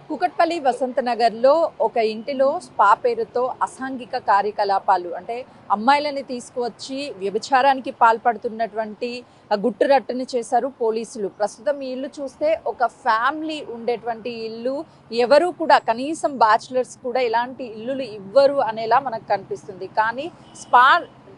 కూకట్పల్లి వసంతనగర్లో ఒక ఇంటిలో స్పా పేరుతో అసాంఘిక కార్యకలాపాలు అంటే అమ్మాయిలని తీసుకువచ్చి వ్యభిచారానికి పాల్పడుతున్నటువంటి గుట్టు రట్టుని చేశారు పోలీసులు. ప్రస్తుతం ఈ ఇల్లు చూస్తే ఒక ఫ్యామిలీ ఉండేటువంటి ఇల్లు. ఎవరు కూడా కనీసం బ్యాచులర్స్ కూడా ఇలాంటి ఇల్లులు ఇవ్వరు అనేలా మనకు కనిపిస్తుంది. కానీ స్పా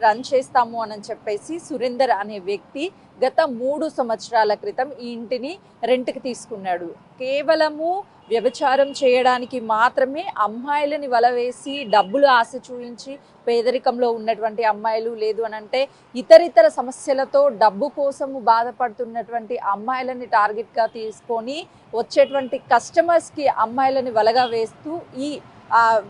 రన్ చేస్తాము అని చెప్పేసి సురేందర్ అనే వ్యక్తి గత 3 సంవత్సరాల క్రితం ఈ ఇంటిని రెంట్కి తీసుకున్నాడు. కేవలము వ్యభిచారం చేయడానికి మాత్రమే అమ్మాయిలని వలవేసి డబ్బులు ఆశ చూయించి పేదరికంలో ఉన్నటువంటి అమ్మాయిలు, లేదు అని అంటే ఇతరితర సమస్యలతో డబ్బు కోసము బాధపడుతున్నటువంటి అమ్మాయిలని టార్గెట్గా తీసుకొని వచ్చేటువంటి కస్టమర్స్కి అమ్మాయిలని వలగా వేస్తూ ఈ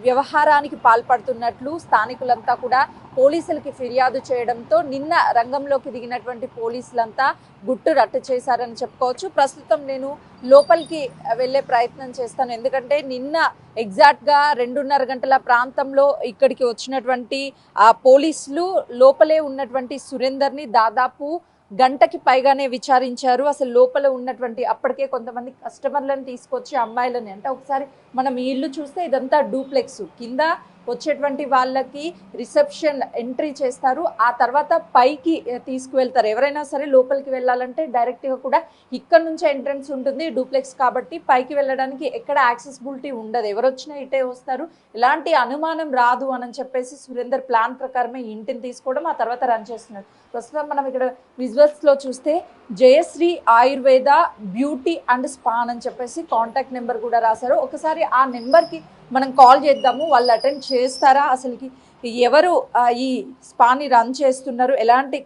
వ్యవహారానికి పాల్పడుతున్నట్లు స్థానికులంతా కూడా పోలీసులకి ఫిర్యాదు చేయడంతో నిన్న రంగంలోకి దిగినటువంటి పోలీసులంతా గుట్టు రట్టు చేశారని చెప్పుకోవచ్చు. ప్రస్తుతం నేను లోపలికి వెళ్ళే ప్రయత్నం చేస్తాను. ఎందుకంటే నిన్న ఎగ్జాక్ట్గా 2:30 గంటల ప్రాంతంలో ఇక్కడికి వచ్చినటువంటి పోలీసులు లోపలే ఉన్నటువంటి సురేందర్ని దాదాపు గంటకి పైగానే విచారించారు. అసలు లోపల ఉన్నటువంటి అప్పటికే కొంతమంది కస్టమర్లను తీసుకొచ్చి అమ్మాయిలని అంటే ఒకసారి మనం ఈ ఇల్లు చూస్తే ఇదంతా డూప్లెక్స్, కింద వచ్చేటువంటి వాళ్ళకి రిసెప్షన్ ఎంట్రీ చేస్తారు, ఆ తర్వాత పైకి తీసుకువెళ్తారు. ఎవరైనా సరే లోపలికి వెళ్ళాలంటే డైరెక్ట్గా కూడా ఇక్కడ నుంచే ఎంట్రన్స్ ఉంటుంది, డూప్లెక్స్ కాబట్టి పైకి వెళ్ళడానికి ఎక్కడ యాక్సెసిబిలిటీ ఉండదు, ఎవరు వచ్చినా ఇటే వస్తారు, ఎలాంటి అనుమానం రాదు అని చెప్పేసి సురేందర్ ప్లాన్ ప్రకారమే ఇంటిని తీసుకోవడం ఆ తర్వాత రన్ చేస్తున్నారు. ప్రస్తుతం మనం ఇక్కడ విజువల్స్లో చూస్తే Jayashree Ayurveda beauty and spa అని చెప్పేసి కాంటాక్ట్ నెంబర్ కూడా రాశారు. ఒకసారి ఆ నెంబర్కి మనం కాల్ చేద్దాము, వాళ్ళు అటెండ్ చేస్తారా, అసలుకి ఎవరు ఈ స్పాని రన్ చేస్తున్నారు, ఎలాంటి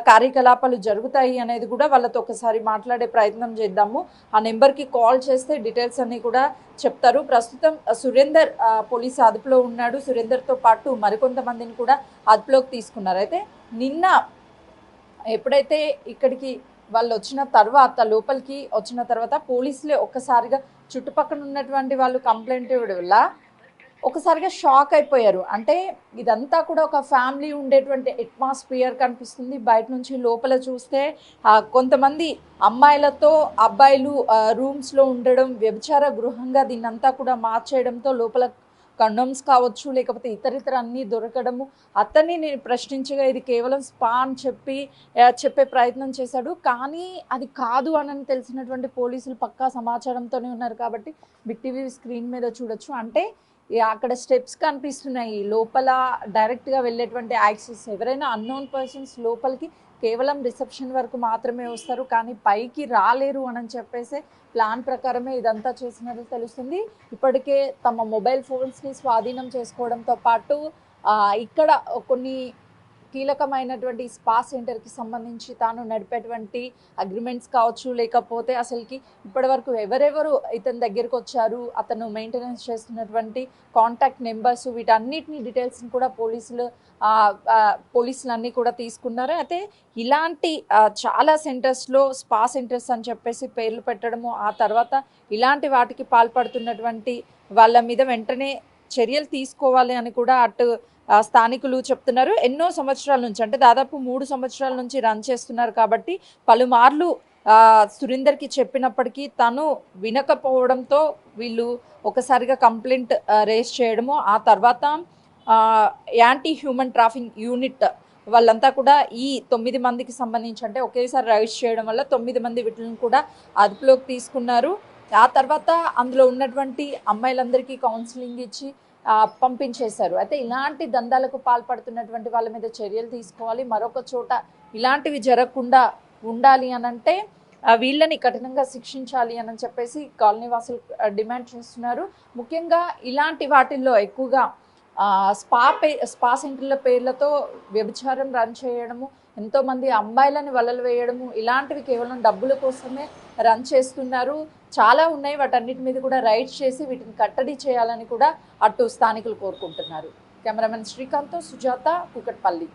కార్యకలాపాలు జరుగుతాయి అనేది కూడా వాళ్ళతో ఒకసారి మాట్లాడే ప్రయత్నం చేద్దాము. ఆ నెంబర్కి కాల్ చేస్తే డీటెయిల్స్ అన్నీ కూడా చెప్తారు. ప్రస్తుతం సురేందర్ పోలీసు అదుపులో ఉన్నాడు. సురేందర్తో పాటు మరికొంతమందిని కూడా అదుపులోకి తీసుకున్నారు. అయితే నిన్న ఎప్పుడైతే ఇక్కడికి వాళ్ళు వచ్చిన తర్వాత లోపలికి వచ్చిన తర్వాత పోలీసులే ఒక్కసారిగా చుట్టుపక్కల ఉన్నటువంటి వాళ్ళు కంప్లైంట్ ఇవ్వడం వల్ల ఒకసారిగా షాక్ అయిపోయారు. అంటే ఇదంతా కూడా ఒక ఫ్యామిలీ ఉండేటువంటి అట్మాస్ఫియర్ కనిపిస్తుంది. బయట నుంచి లోపల చూస్తే కొంతమంది అమ్మాయిలతో అబ్బాయిలు రూమ్స్లో ఉండడం, వ్యభిచార గృహంగా దీన్నంతా కూడా మార్చేయడంతో లోపల కండోమ్స్ కావచ్చు, లేకపోతే ఇతరితర అన్నీ దొరకడము. అతన్ని నేను ప్రశ్నించగా ఇది కేవలం స్పా అని చెప్పే ప్రయత్నం చేశాడు. కానీ అది కాదు అని తెలిసినటువంటి పోలీసులు పక్కా సమాచారంతోనే ఉన్నారు కాబట్టి బిగ్ టీవీ స్క్రీన్ మీద చూడొచ్చు. అంటే అక్కడ స్టెప్స్ కనిపిస్తున్నాయి, లోపల డైరెక్ట్గా వెళ్ళేటువంటి యాక్సెస్. ఎవరైనా అన్నోన్ పర్సన్స్ లోపలికి కేవలం రిసెప్షన్ వరకు మాత్రమే వస్తారు, కానీ పైకి రాలేరు అని చెప్పేసి ప్లాన్ ప్రకారమే ఇదంతా చేసినట్టు తెలుస్తుంది. ఇప్పటికే తమ మొబైల్ ఫోన్స్ని స్వాధీనం చేసుకోవడంతో పాటు ఇక్కడ కొన్ని కీలకమైనటువంటి స్పా సెంటర్కి సంబంధించి తాను నడిపేటువంటి అగ్రిమెంట్స్ కావచ్చు, లేకపోతే అసలుకి ఇప్పటివరకు ఎవరెవరు ఇతని దగ్గరకు వచ్చారు, అతను మెయింటెనెన్స్ చేస్తున్నటువంటి కాంటాక్ట్ నెంబర్స్, వీటన్నిటిని డీటెయిల్స్ని కూడా పోలీసులన్నీ కూడా తీసుకున్నారు. అయితే ఇలాంటి చాలా సెంటర్స్లో స్పా సెంటర్స్ అని చెప్పేసి పేర్లు పెట్టడము, ఆ తర్వాత ఇలాంటి వాటికి పాల్పడుతున్నటువంటి వాళ్ళ మీద వెంటనే చర్యలు తీసుకోవాలి అని కూడా అటు స్థానికులు చెప్తున్నారు. ఎన్నో సంవత్సరాల నుంచి అంటే దాదాపు 3 సంవత్సరాల నుంచి రన్ చేస్తున్నారు కాబట్టి పలుమార్లు సురేందర్కి చెప్పినప్పటికీ తను వినకపోవడంతో వీళ్ళు ఒకసారిగా కంప్లైంట్ రేస్ చేయడము, ఆ తర్వాత యాంటీ హ్యూమన్ ట్రాఫికింగ్ యూనిట్ వాళ్ళంతా కూడా ఈ 9 మందికి సంబంధించి అంటే ఒకేసారి రైడ్స్ చేయడం వల్ల 9 మంది వీటిని కూడా అదుపులోకి తీసుకున్నారు. ఆ తర్వాత అందులో ఉన్నటువంటి అమ్మాయిలందరికీ కౌన్సిలింగ్ ఇచ్చి పంపించేశారు. అయితే ఇలాంటి దందాలకు పాల్పడుతున్నటువంటి వాళ్ళ మీద చర్యలు తీసుకోవాలి, మరొక చోట ఇలాంటివి జరగకుండా ఉండాలి అనంటే వీళ్ళని కఠినంగా శిక్షించాలి అని చెప్పేసి కాలనీ వాసులు డిమాండ్ చేస్తున్నారు. ముఖ్యంగా ఇలాంటి వాటిల్లో ఎక్కువగా స్పా సెంటర్ల పేర్లతో వ్యభిచారం రన్ చేయడము, ఎంతోమంది అమ్మాయిలని వలలు వేయడము, ఇలాంటివి కేవలం డబ్బుల కోసమే రన్ చేస్తున్నారు. చాలా ఉన్నాయి, వాటన్నిటి మీద కూడా రైడ్స్ చేసి వీటిని కట్టడి చేయాలని కూడా అటు స్థానికులు కోరుకుంటున్నారు. కెమెరామెన్ శ్రీకాంత్తో సుజాత, కూకట్పల్లి.